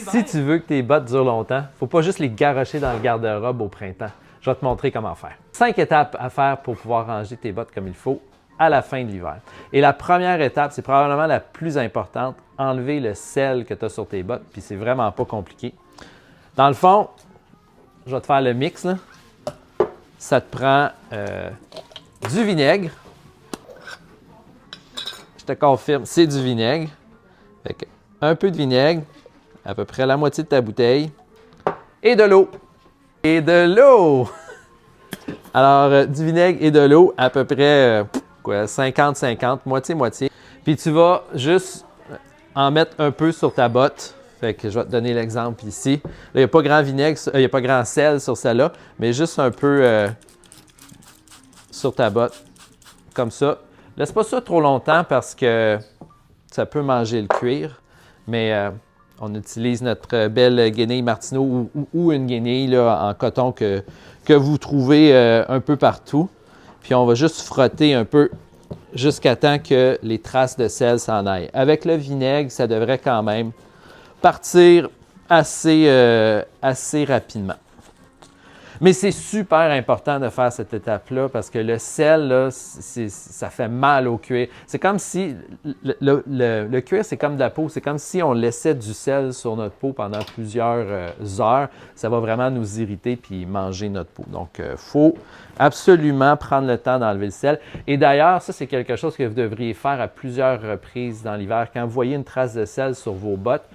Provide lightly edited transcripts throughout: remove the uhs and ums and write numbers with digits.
Si tu veux que tes bottes durent longtemps, il ne faut pas juste les garrocher dans le garde-robe au printemps. Je vais te montrer comment faire. 5 étapes à faire pour pouvoir ranger tes bottes comme il faut à la fin de l'hiver. Et la première étape, c'est probablement la plus importante, enlever le sel que tu as sur tes bottes, puis c'est vraiment pas compliqué. Dans le fond, je vais te faire le mix, là. Ça te prend du vinaigre. Je te confirme, c'est du vinaigre. Fait que un peu de vinaigre, à peu près la moitié de ta bouteille, et de l'eau. Et de l'eau! Alors, du vinaigre et de l'eau, à peu près 50-50, moitié-moitié. Puis tu vas juste en mettre un peu sur ta botte. Fait que je vais te donner l'exemple ici. Là, il n'y a pas grand vinaigre, il n'y a pas grand sel sur celle-là, mais juste un peu sur ta botte, comme ça. Laisse pas ça trop longtemps parce que ça peut manger le cuir, mais on utilise notre belle guenille Martineau ou une guenille là, en coton que vous trouvez un peu partout. Puis on va juste frotter un peu jusqu'à temps que les traces de sel s'en aillent. Avec le vinaigre, ça devrait quand même partir assez rapidement. Mais c'est super important de faire cette étape-là parce que le sel, là, ça fait mal au cuir. C'est comme si le cuir, c'est comme de la peau. C'est comme si on laissait du sel sur notre peau pendant plusieurs heures. Ça va vraiment nous irriter puis manger notre peau. Donc, il faut absolument prendre le temps d'enlever le sel. Et d'ailleurs, ça, c'est quelque chose que vous devriez faire à plusieurs reprises dans l'hiver. Quand vous voyez une trace de sel sur vos bottes,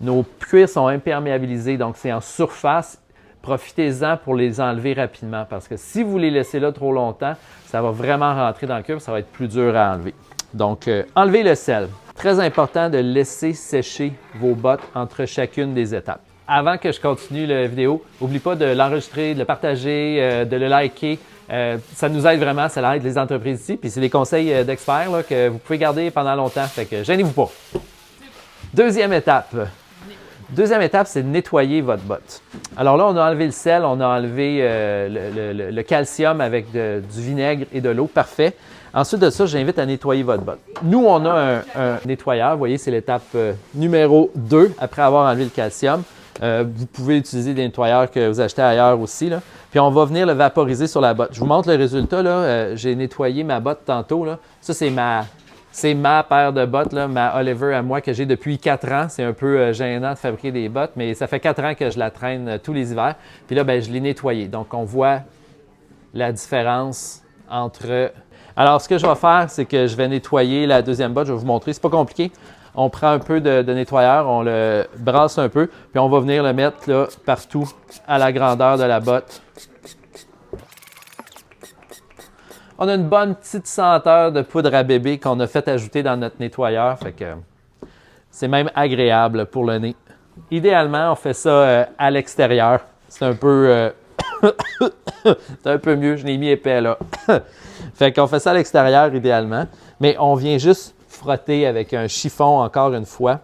nos cuirs sont imperméabilisés, donc c'est en surface. Profitez-en pour les enlever rapidement parce que si vous les laissez là trop longtemps, ça va vraiment rentrer dans le cuir, ça va être plus dur à enlever. Donc, enlevez le sel. Très important de laisser sécher vos bottes entre chacune des étapes. Avant que je continue la vidéo, n'oublie pas de l'enregistrer, de le partager, de le liker. Ça nous aide vraiment, ça aide les entreprises ici. Puis c'est des conseils d'experts là, que vous pouvez garder pendant longtemps, fait que gênez-vous pas. Deuxième étape. Deuxième étape, c'est de nettoyer votre botte. Alors là, on a enlevé le sel, on a enlevé le calcium avec du vinaigre et de l'eau. Parfait. Ensuite de ça, j'invite à nettoyer votre botte. Nous, on a un nettoyeur. Vous voyez, c'est l'étape numéro 2 après avoir enlevé le calcium. Vous pouvez utiliser des nettoyeurs que vous achetez ailleurs aussi, là. Puis on va venir le vaporiser sur la botte. Je vous montre le résultat. Là. J'ai nettoyé ma botte tantôt. Là. Ça, c'est ma paire de bottes, là, ma Oliver à moi que j'ai depuis 4 ans. C'est un peu gênant de fabriquer des bottes, mais ça fait 4 ans que je la traîne tous les hivers. Puis là, ben, je l'ai nettoyée. Donc, on voit la différence entre... Alors, ce que je vais faire, c'est que je vais nettoyer la deuxième botte. Je vais vous montrer. C'est pas compliqué. On prend un peu de nettoyeur, on le brasse un peu, puis on va venir le mettre là, partout à la grandeur de la botte. On a une bonne petite senteur de poudre à bébé qu'on a fait ajouter dans notre nettoyeur, fait que c'est même agréable pour le nez. Idéalement, on fait ça à l'extérieur. C'est un peu c'est un peu mieux, je l'ai mis épais là. Fait qu'on fait ça à l'extérieur idéalement, mais on vient juste frotter avec un chiffon encore une fois.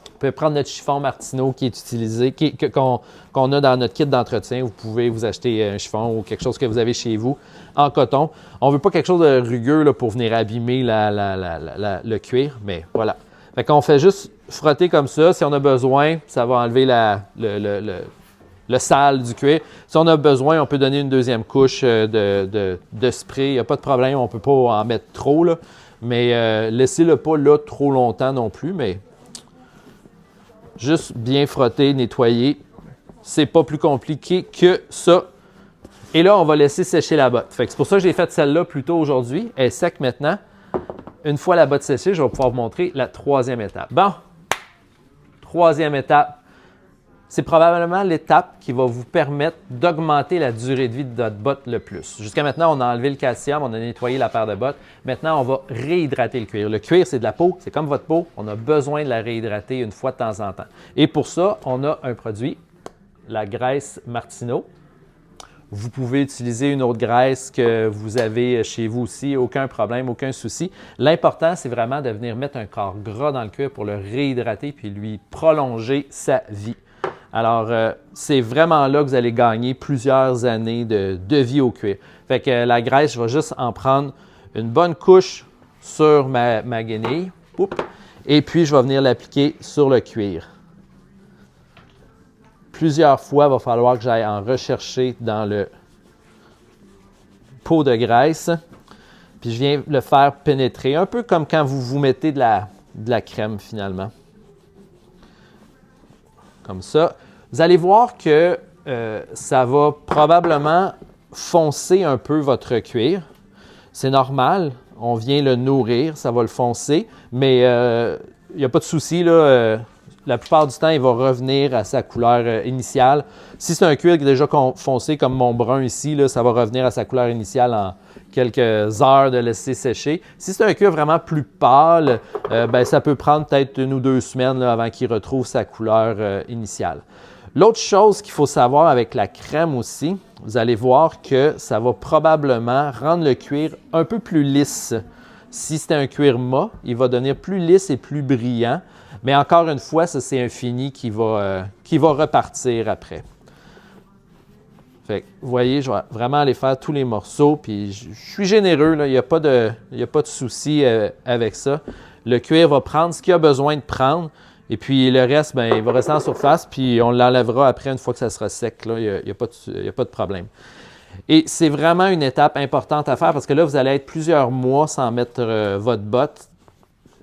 Vous pouvez prendre notre chiffon Martineau qui est utilisé, qu'on a dans notre kit d'entretien. Vous pouvez vous acheter un chiffon ou quelque chose que vous avez chez vous en coton. On ne veut pas quelque chose de rugueux là, pour venir abîmer le cuir, mais voilà. Fait qu'on fait juste frotter comme ça. Si on a besoin, ça va enlever le sale du cuir. Si on a besoin, on peut donner une deuxième couche de spray. Il n'y a pas de problème, on ne peut pas en mettre trop, là. Mais laissez-le pas là trop longtemps non plus, mais juste bien frotter, nettoyer. C'est pas plus compliqué que ça. Et là, on va laisser sécher la botte. Fait que c'est pour ça que j'ai fait celle-là plus tôt aujourd'hui. Elle est sec maintenant. Une fois la botte séchée, je vais pouvoir vous montrer la troisième étape. Bon, troisième étape. C'est probablement l'étape qui va vous permettre d'augmenter la durée de vie de votre botte le plus. Jusqu'à maintenant, on a enlevé le calcium, on a nettoyé la paire de bottes. Maintenant, on va réhydrater le cuir. Le cuir, c'est de la peau, c'est comme votre peau. On a besoin de la réhydrater une fois de temps en temps. Et pour ça, on a un produit, la graisse Martineau. Vous pouvez utiliser une autre graisse que vous avez chez vous aussi, aucun problème, aucun souci. L'important, c'est vraiment de venir mettre un corps gras dans le cuir pour le réhydrater puis lui prolonger sa vie. Alors, c'est vraiment là que vous allez gagner plusieurs années de vie au cuir. Fait que la graisse, je vais juste en prendre une bonne couche sur ma guenille. Oups. Et puis, je vais venir l'appliquer sur le cuir. plusieurs fois, il va falloir que j'aille en rechercher dans le pot de graisse. Puis je viens le faire pénétrer, un peu comme quand vous mettez de la crème finalement. Comme ça. Vous allez voir que ça va probablement foncer un peu votre cuir. C'est normal, on vient le nourrir, ça va le foncer, mais il n'y a pas de souci, là. La plupart du temps, il va revenir à sa couleur initiale. Si c'est un cuir qui est déjà foncé comme mon brun ici, là, ça va revenir à sa couleur initiale en quelques heures de laisser sécher. Si c'est un cuir vraiment plus pâle, ben, ça peut prendre peut-être 1 ou 2 semaines là, avant qu'il retrouve sa couleur initiale. L'autre chose qu'il faut savoir avec la crème aussi, vous allez voir que ça va probablement rendre le cuir un peu plus lisse. Si c'est un cuir mat, il va devenir plus lisse et plus brillant. Mais encore une fois, ça c'est un fini qui va repartir après. Fait que, vous voyez, je vais vraiment aller faire tous les morceaux, puis je suis généreux, là, il n'y a pas de souci avec ça. Le cuir va prendre ce qu'il a besoin de prendre, et puis le reste, bien, il va rester en surface, puis on l'enlèvera après une fois que ça sera sec. Là, il n'y a pas de problème. Et c'est vraiment une étape importante à faire parce que là, vous allez être plusieurs mois sans mettre votre botte.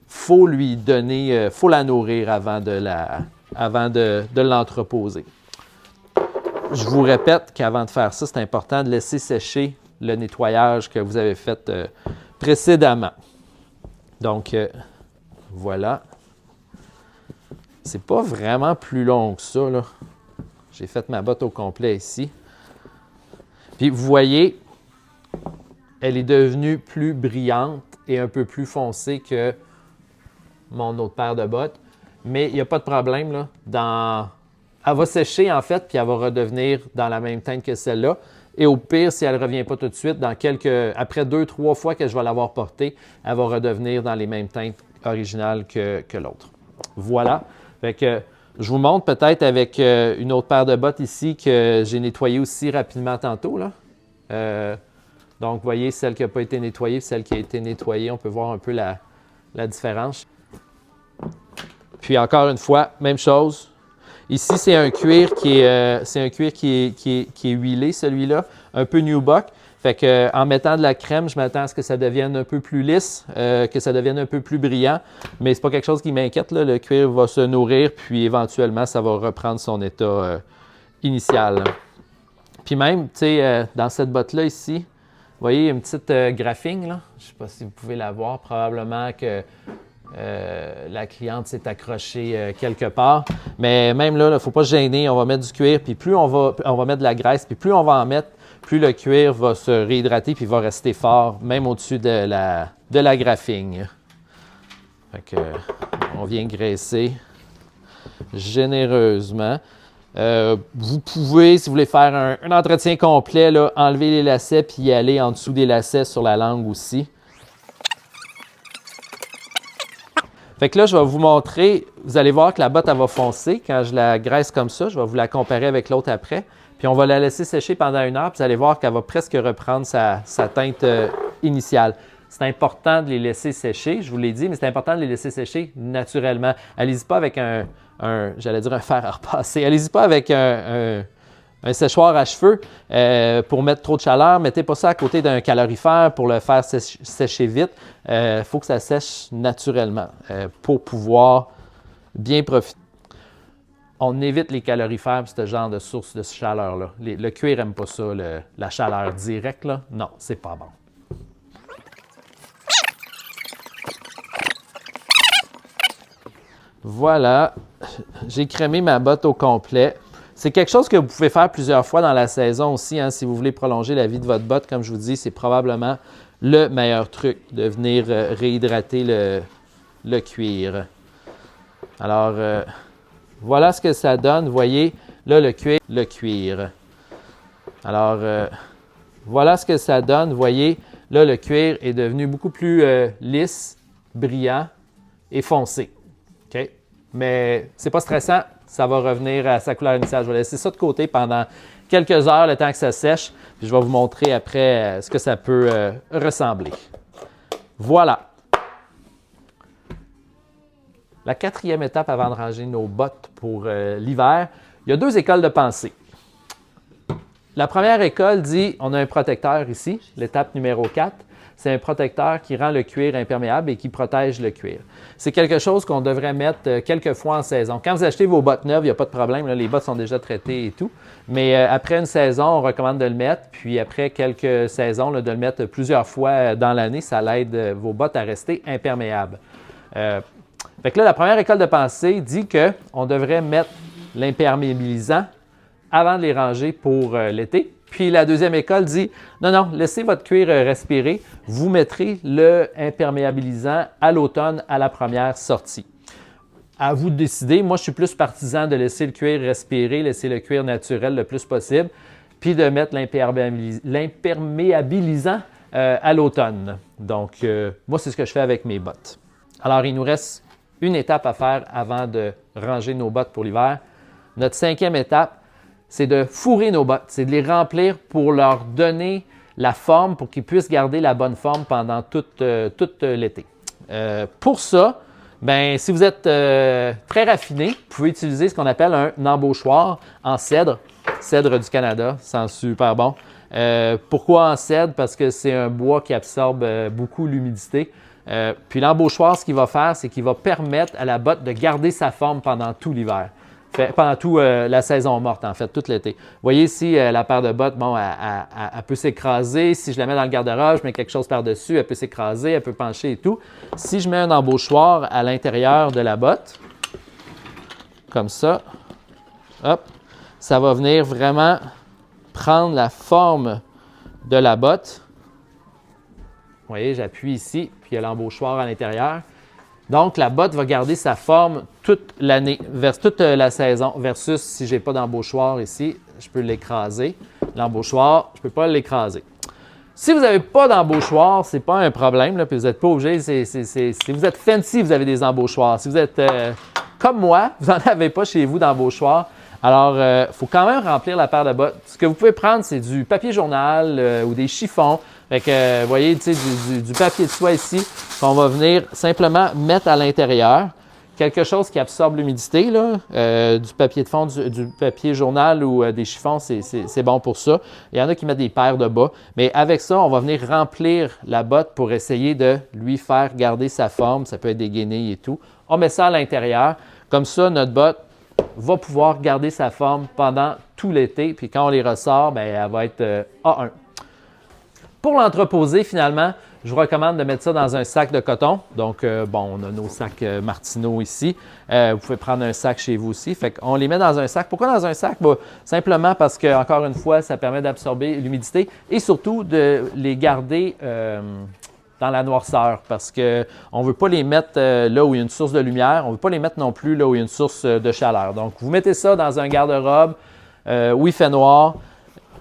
Faut lui donner, faut la nourrir avant de l'entreposer. Je vous répète qu'avant de faire ça, c'est important de laisser sécher le nettoyage que vous avez fait précédemment. Donc, voilà. C'est pas vraiment plus long que ça, là. J'ai fait ma botte au complet ici. Puis, vous voyez, elle est devenue plus brillante et un peu plus foncée que mon autre paire de bottes. Mais il n'y a pas de problème, là. Elle va sécher, en fait, puis elle va redevenir dans la même teinte que celle-là. Et au pire, si elle ne revient pas tout de suite, après 2-3 fois que je vais l'avoir portée, elle va redevenir dans les mêmes teintes originales que l'autre. Voilà. Fait que je vous montre peut-être avec une autre paire de bottes ici que j'ai nettoyée aussi rapidement tantôt, là. Donc, vous voyez, celle qui n'a pas été nettoyée et celle qui a été nettoyée, on peut voir un peu la différence. Puis encore une fois, même chose. Ici, c'est un cuir qui est huilé, celui-là, un peu nubuck. Fait que, en mettant de la crème, je m'attends à ce que ça devienne un peu plus lisse, que ça devienne un peu plus brillant. Mais ce n'est pas quelque chose qui m'inquiète, là. Le cuir va se nourrir, puis éventuellement, ça va reprendre son état initial. Puis même, tu sais, dans cette botte-là ici, vous voyez, une petite graphing, là. Je ne sais pas si vous pouvez la voir. Probablement que la cliente s'est accrochée quelque part. Mais même là, il ne faut pas se gêner. On va mettre du cuir, puis plus on va mettre de la graisse, puis plus on va en mettre, plus le cuir va se réhydrater, puis va rester fort, même au-dessus de la graphing. Fait que, on vient graisser généreusement. Vous pouvez, si vous voulez faire un entretien complet, là, enlever les lacets puis y aller en dessous des lacets sur la langue aussi. Fait que là, je vais vous montrer, vous allez voir que la botte, elle va foncer. Quand je la graisse comme ça, je vais vous la comparer avec l'autre après. Puis on va la laisser sécher pendant 1 heure, puis vous allez voir qu'elle va presque reprendre sa teinte initiale. C'est important de les laisser sécher, je vous l'ai dit, mais c'est important de les laisser sécher naturellement. Allez-y pas avec j'allais dire un fer à repasser. Allez-y pas avec un séchoir à cheveux pour mettre trop de chaleur. Mettez pas ça à côté d'un calorifère pour le faire sécher vite. Il faut que ça sèche naturellement pour pouvoir bien profiter. On évite les calorifères et ce genre de source de chaleur-là. Le cuir n'aime pas ça, la chaleur directe, là. Non, c'est pas bon. Voilà, j'ai crémé ma botte au complet. C'est quelque chose que vous pouvez faire plusieurs fois dans la saison aussi, hein, si vous voulez prolonger la vie de votre botte. Comme je vous dis, c'est probablement le meilleur truc de venir réhydrater le cuir. Alors, voilà ce que ça donne. Vous voyez, là, le cuir. Alors, voilà ce que ça donne. Vous voyez, là, le cuir est devenu beaucoup plus lisse, brillant et foncé. OK? Mais c'est pas stressant, ça va revenir à sa couleur initiale. Je vais laisser ça de côté pendant quelques heures, le temps que ça sèche, puis je vais vous montrer après ce que ça peut ressembler. Voilà. La 4e étape avant de ranger nos bottes pour l'hiver, Il y a deux écoles de pensée. La première école dit, on a un protecteur ici, l'étape numéro 4. C'est un protecteur qui rend le cuir imperméable et qui protège le cuir. C'est quelque chose qu'on devrait mettre quelques fois en saison. Quand vous achetez vos bottes neuves, il n'y a pas de problème, là, les bottes sont déjà traitées et tout. Mais après une saison, on recommande de le mettre. Puis après quelques saisons, là, de le mettre plusieurs fois dans l'année, ça l'aide vos bottes à rester imperméables. Fait que là, la première école de pensée dit qu'on devrait mettre l'imperméabilisant avant de les ranger pour l'été. Puis la deuxième école dit, non, non, laissez votre cuir respirer. Vous mettrez le imperméabilisant à l'automne à la première sortie. À vous de décider. Moi, je suis plus partisan de laisser le cuir respirer, laisser le cuir naturel le plus possible, puis de mettre l'imperméabilisant à l'automne. Donc, moi, c'est ce que je fais avec mes bottes. Alors, il nous reste une étape à faire avant de ranger nos bottes pour l'hiver. Notre cinquième étape, c'est de fourrer nos bottes, c'est de les remplir pour leur donner la forme, pour qu'ils puissent garder la bonne forme pendant toute l'été. Pour ça, ben, si vous êtes très raffiné, vous pouvez utiliser ce qu'on appelle un embauchoir en cèdre du Canada, c'est super bon. Pourquoi en cèdre? Parce que c'est un bois qui absorbe beaucoup l'humidité. Puis l'embauchoir, ce qu'il va faire, c'est qu'il va permettre à la botte de garder sa forme pendant tout l'hiver. Pendant toute la saison morte, en fait, tout l'été. Vous voyez ici, la paire de bottes, bon, elle peut s'écraser. Si je la mets dans le garde-robe, je mets quelque chose par-dessus, elle peut s'écraser, elle peut pencher et tout. Si je mets un embauchoir à l'intérieur de la botte, comme ça, hop, ça va venir vraiment prendre la forme de la botte. Vous voyez, j'appuie ici, puis il y a l'embauchoir à l'intérieur. Donc, la botte va garder sa forme toute l'année, toute la saison, versus si je n'ai pas d'embauchoir ici, je peux l'écraser. L'embauchoir, je ne peux pas l'écraser. Si vous n'avez pas d'embauchoir, ce n'est pas un problème, là, puis vous n'êtes pas obligé. Si vous êtes fancy, vous avez des embauchoirs. Si vous êtes comme moi, vous n'en avez pas chez vous d'embauchoir, alors il faut quand même remplir la paire de bottes. Ce que vous pouvez prendre, c'est du papier journal ou des chiffons. Fait que, vous voyez, tu sais, du papier de soie ici qu'on va venir simplement mettre à l'intérieur. Quelque chose qui absorbe l'humidité, là, du papier de fond, du papier journal ou des chiffons, c'est bon pour ça. Il y en a qui mettent des paires de bas. Mais avec ça, on va venir remplir la botte pour essayer de lui faire garder sa forme. Ça peut être des guenilles et tout. On met ça à l'intérieur. Comme ça, notre botte va pouvoir garder sa forme pendant tout l'été. Puis quand on les ressort, bien, elle va être A1. Pour l'entreposer, finalement, je vous recommande de mettre ça dans un sac de coton. Donc, bon, on a nos sacs Martineau ici. Vous pouvez prendre un sac chez vous aussi. Fait qu'on les met dans un sac. Pourquoi dans un sac? Bah, simplement parce que, encore une fois, ça permet d'absorber l'humidité et surtout de les garder dans la noirceur parce qu'on ne veut pas les mettre là où il y a une source de lumière. On ne veut pas les mettre non plus là où il y a une source de chaleur. Donc, vous mettez ça dans un garde-robe où il fait noir.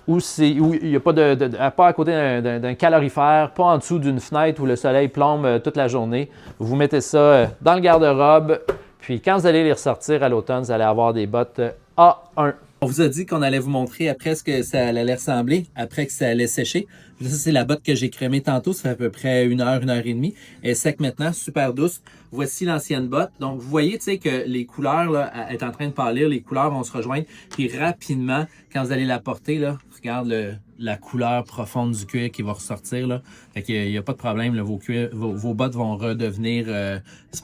Où il n'y a pas à côté d'un calorifère, pas en dessous d'une fenêtre où le soleil plombe toute la journée. Vous mettez ça dans le garde-robe, puis quand vous allez les ressortir à l'automne, vous allez avoir des bottes A1. On vous a dit qu'on allait vous montrer après ce que ça allait ressembler, après que ça allait sécher. Ça, c'est la botte que j'ai crémée tantôt, ça fait à peu près 1 heure et demie. Elle est sec maintenant, super douce. Voici l'ancienne botte. Donc, vous voyez, tu sais, que les couleurs, là, elle est en train de pâlir, les couleurs vont se rejoindre. Puis rapidement, quand vous allez la porter, là, regarde la couleur profonde du cuir qui va ressortir, là. Fait qu'il n'y a pas de problème, là, vos bottes vont redevenir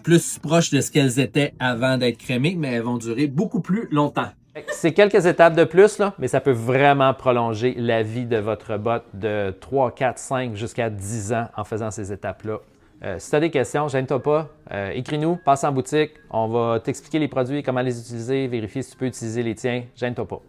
plus proches de ce qu'elles étaient avant d'être crémées, mais elles vont durer beaucoup plus longtemps. C'est quelques étapes de plus, là, mais ça peut vraiment prolonger la vie de votre botte de 3, 4, 5 jusqu'à 10 ans en faisant ces étapes-là. Si tu as des questions, gêne-toi pas, écris-nous, passe en boutique, on va t'expliquer les produits, comment les utiliser, vérifier si tu peux utiliser les tiens, gêne-toi pas.